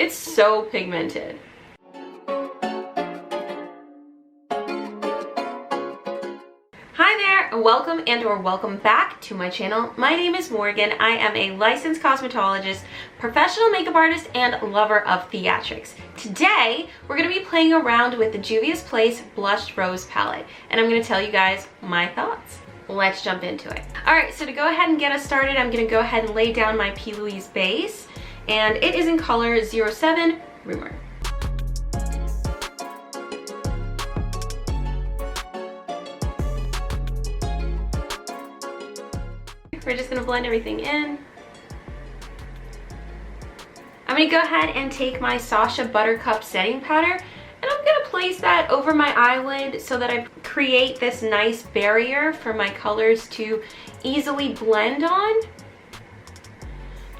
It's so pigmented. Hi there, welcome or welcome back to my channel. My name is Morgan. I am a licensed cosmetologist, professional makeup artist, and lover of theatrics. Today, we're going to be playing around with the Juvia's Place Blushed Rose Palette, and I'm going to tell you guys my thoughts. Let's jump into it. Alright, so to go ahead and get us started, I'm going to go ahead and lay down my P. Louise base, and it is in color 07 Rumor. We're just going to blend everything in. I'm going to go ahead and take my Sasha Buttercup setting powder, and I'm going to place that over my eyelid so that I create this nice barrier for my colors to easily blend on,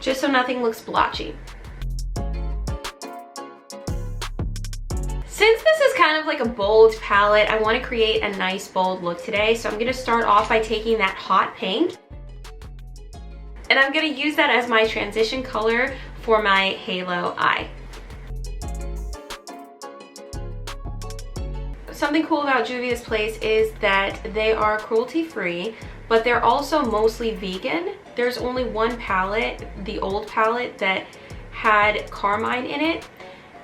just so nothing looks blotchy. Since this is kind of like a bold palette, I want to create a nice bold look today, so I'm going to start off by taking that hot pink, and I'm going to use that as my transition color for my halo eye. Something cool about Juvia's Place is that they are cruelty-free, but they're also mostly vegan. There's only one palette, the old palette, that had carmine in it.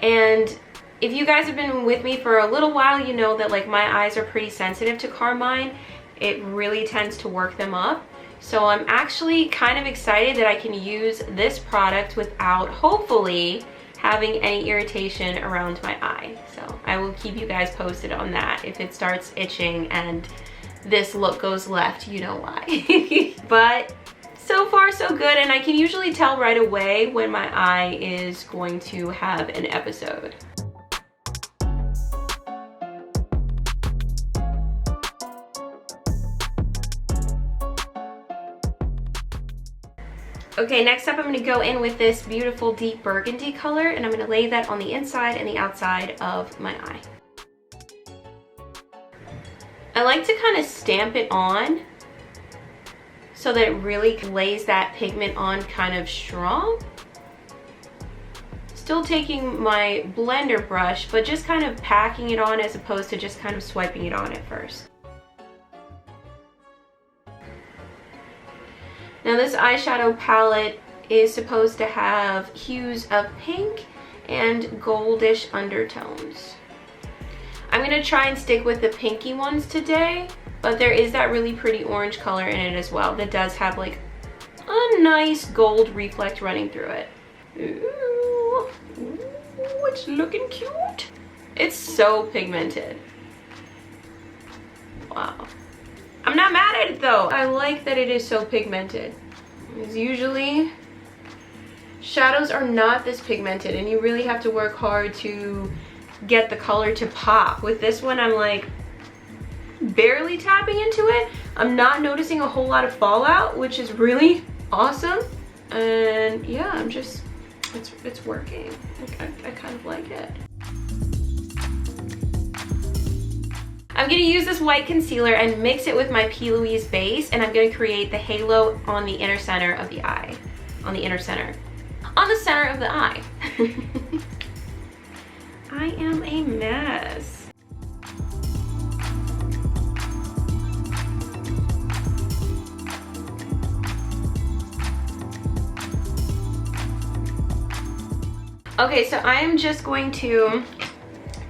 And if you guys have been with me for a little while, you know that like my eyes are pretty sensitive to carmine. It really tends to work them up. So I'm actually kind of excited that I can use this product without, hopefully, having any irritation around my eye. So I will keep you guys posted on that. If it starts itching and this look goes left, you know why. But so far so good, and I can usually tell right away when my eye is going to have an episode. Okay, next up I'm going to go in with this beautiful deep burgundy color, and I'm going to lay that on the inside and the outside of my eye. I like to kind of stamp it on so that it really lays that pigment on kind of strong. Still taking my blender brush, but just kind of packing it on as opposed to just kind of swiping it on at first. Now this eyeshadow palette is supposed to have hues of pink and goldish undertones. I'm going to try and stick with the pinky ones today, but there is that really pretty orange color in it as well that does have like a nice gold reflect running through it. Ooh, it's looking cute. It's so pigmented. Wow. I'm not mad at it though. I like that it is so pigmented. Because usually shadows are not this pigmented, and you really have to work hard to get the color to pop. With this one, I'm like barely tapping into it. I'm not noticing a whole lot of fallout, which is really awesome. And yeah, I'm just, it's working. I kind of like it. I'm going to use this white concealer and mix it with my P. Louise base, and I'm going to create the halo on the inner center of the eye. On the inner center. On the center of the eye. I am a mess. Okay, so I am just going to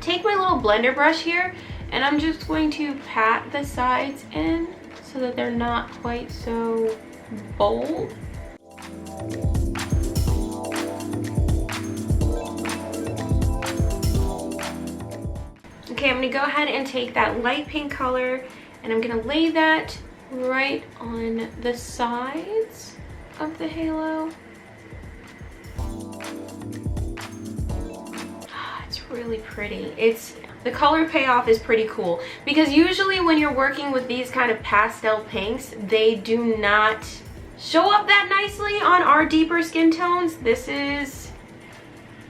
take my little blender brush here, and I'm just going to pat the sides in so that they're not quite so bold. Okay, I'm gonna go ahead and take that light pink color, and I'm gonna lay that right on the sides of the halo. It's really pretty. The color payoff is pretty cool, because usually when you're working with these kind of pastel pinks, they do not show up that nicely on our deeper skin tones.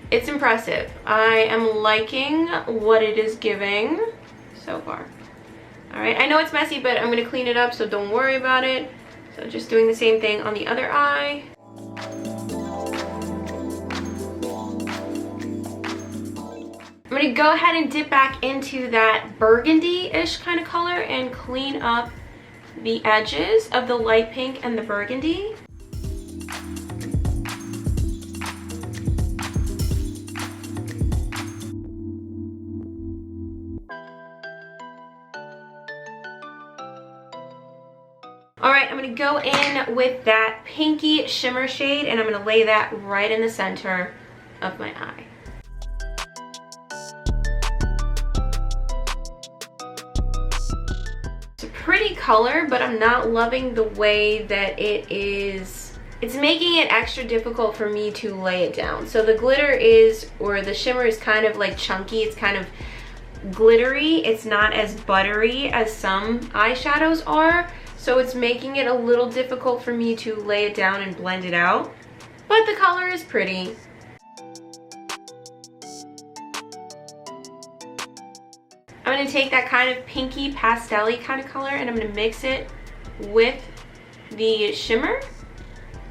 It's impressive. I am liking what it is giving so far. All right, I know it's messy, but I'm gonna clean it up, so don't worry about it. So just doing the same thing on the other eye. I'm gonna go ahead and dip back into that burgundy-ish kind of color and clean up the edges of the light pink and the burgundy. All right, I'm gonna go in with that pinky shimmer shade and I'm gonna lay that right in the center of my eye. It's a pretty color, but I'm not loving the way that it is. It's making it extra difficult for me to lay it down. So the glitter is, or the shimmer is kind of like chunky. It's kind of glittery. It's not as buttery as some eyeshadows are. So it's making it a little difficult for me to lay it down and blend it out. But the color is pretty. I'm going to take that kind of pinky pastel-y kind of color and I'm going to mix it with the shimmer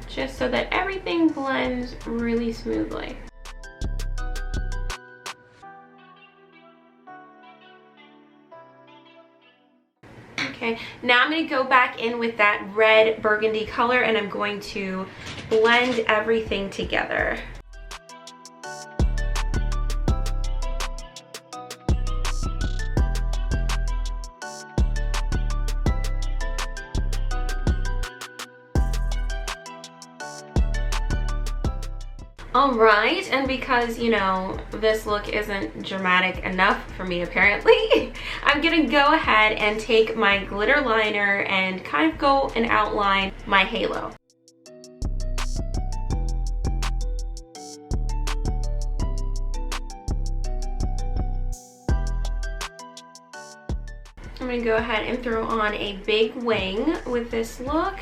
just so that everything blends really smoothly. Okay, now I'm going to go back in with that red burgundy color and I'm going to blend everything together. Alright, and because, you know, this look isn't dramatic enough for me apparently, I'm gonna go ahead and take my glitter liner and kind of go and outline my halo. I'm gonna go ahead and throw on a big wing with this look.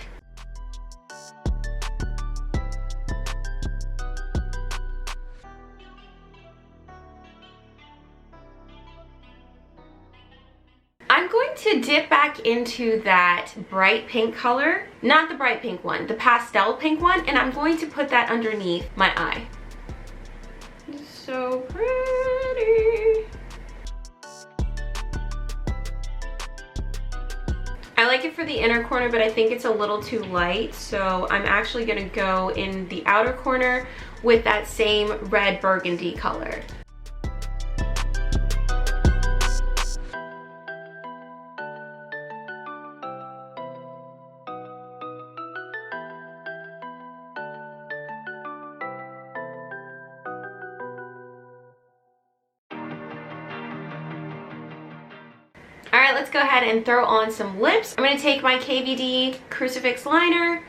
I'm going to dip back into that bright pink color, not the bright pink one, the pastel pink one, and I'm going to put that underneath my eye. So pretty. I like it for the inner corner, but I think it's a little too light, so I'm actually gonna go in the outer corner with that same red burgundy color. All right, let's go ahead and throw on some lips. I'm gonna take my KVD Crucifix liner.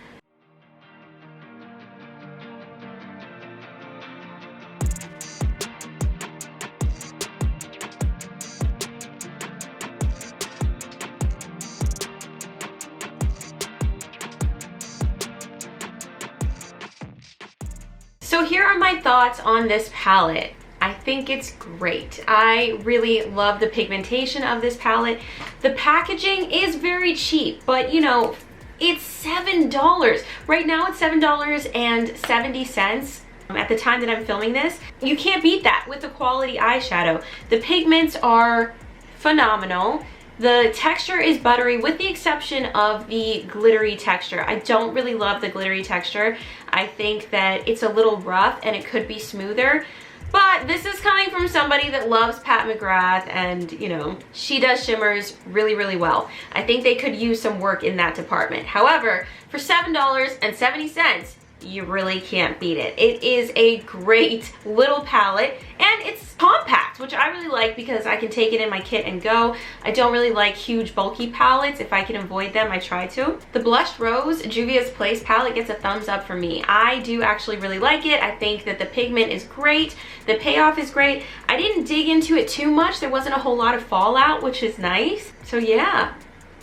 So here are my thoughts on this palette. I think it's great. I really love the pigmentation of this palette. The packaging is very cheap, but you know, it's $7. Right now it's $7.70 at the time that I'm filming this. You can't beat that with the quality eyeshadow. The pigments are phenomenal. The texture is buttery with the exception of the glittery texture. I don't really love the glittery texture. I think that it's a little rough and it could be smoother. But this is coming from somebody that loves Pat McGrath and, you know, she does shimmers really, really well. I think they could use some work in that department. However, for $7.70, you really can't beat it. It is a great little palette and it's compact, which I really like because I can take it in my kit and go. I don't really like huge bulky palettes. If I can avoid them, I try to. The Blushed Rose Juvia's Place palette gets a thumbs up for me. I do actually really like it. I think that the pigment is great. The payoff is great. I didn't dig into it too much. There wasn't a whole lot of fallout, which is nice. So yeah,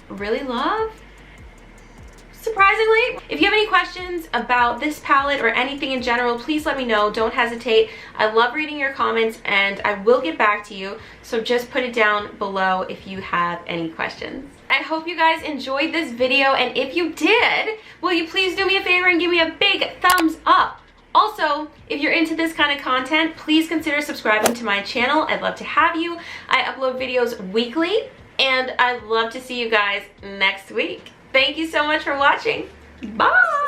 really love. Surprisingly, if you have any questions about this palette or anything in general, please let me know. Don't hesitate. I love reading your comments and I will get back to you. So just put it down below if you have any questions. I hope you guys enjoyed this video, and if you did, will you please do me a favor and give me a big thumbs up? Also, if you're into this kind of content, please consider subscribing to my channel. I'd love to have you. I upload videos weekly, and I'd love to see you guys next week. Thank you so much for watching. Bye!